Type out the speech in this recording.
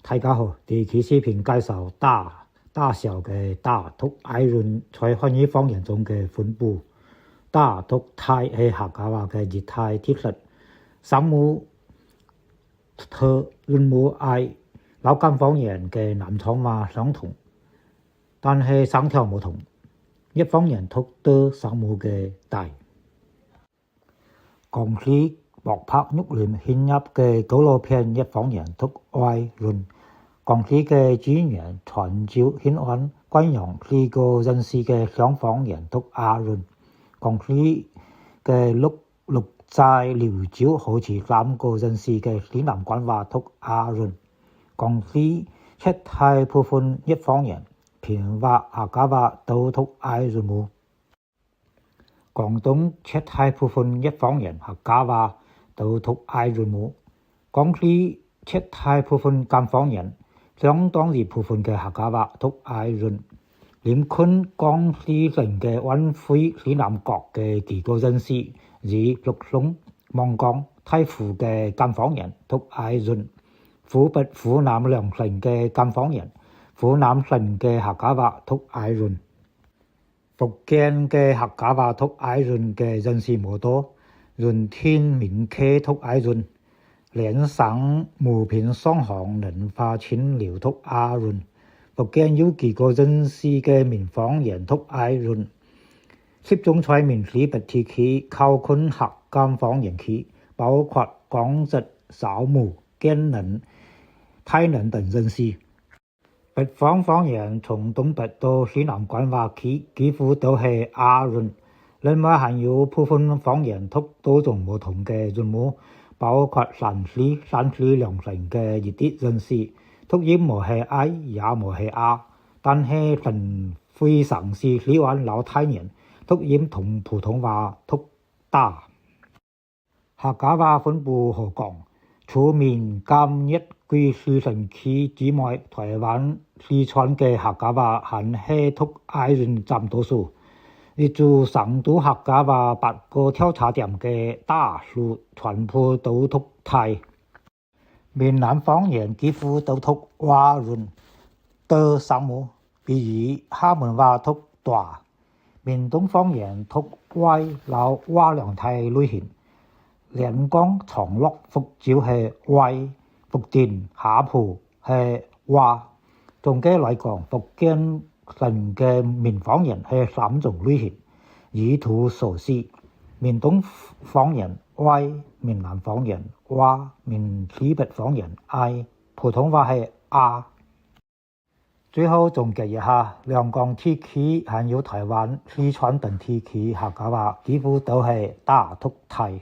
大家好，第期視頻介紹大小嘅打同艾潤在漢語方言中嘅分佈。打同泰係客家話嘅熱態貼實，聲母特韻母艾，老贛方言嘅南昌話相同，但係聲調唔同。粵方言讀的聲母嘅大。講是博柏玉林獻入嘅紀錄片粵方言讀艾潤。講是嘅主源傳照獻安關陽4個人士嘅雙方言讀阿潤。講是嘅錄製留照好似3個人士嘅西南官話讀阿潤。講是絕大部分粵方言片話客家話都讀艾潤母。廣東絕大部分粵方言客家話都讀艾潤母。廣西絕大部分贛方言相當一部分嘅客家話讀艾潤。連昆廣西省嘅安徽西南角嘅幾個人士，如陸松、望江、太湖嘅贛方言讀艾潤。湖北、湖南兩省嘅贛方言、湖南省嘅客家話讀艾潤。福建嘅客家話讀艾潤嘅人士冇多，潤天閩客讀艾潤。連省牟平雙巷人化清流讀阿潤。福建有幾個人士嘅閩方言讀艾潤。集中在閩西北地區靠近客家方言區，包括廣浙、汕母、建寧、台南等人士。北方方言從東北到西南官話區幾乎都係阿潤。另外還有部分方言讀多種唔同嘅韻母，包括山西兩省嘅一啲人士，讀音冇係艾也冇係阿，但係省會城市西安老太年讀音同普通話讀打。客家話分佈好廣，除閩贛粵桂4省區之外，台灣、四川嘅客家話還係讀艾潤佔多數。例如成都客家話8個調查點嘅打數全部都讀泰。閩南方言幾乎都讀華潤的聲母，比如廈門話讀大。閩東方言讀歪老華兩態類型，連江、長樂、福州係歪，福建、合浦係華。總嘅來講，福建省嘅閩方言係3種類型，以圖所示。閩東方言歪，閩南方言華，閩西北方言艾，普通話係阿。最後總結一下，兩廣地區還有台灣、四川等地區客家話幾乎都係打讀泰。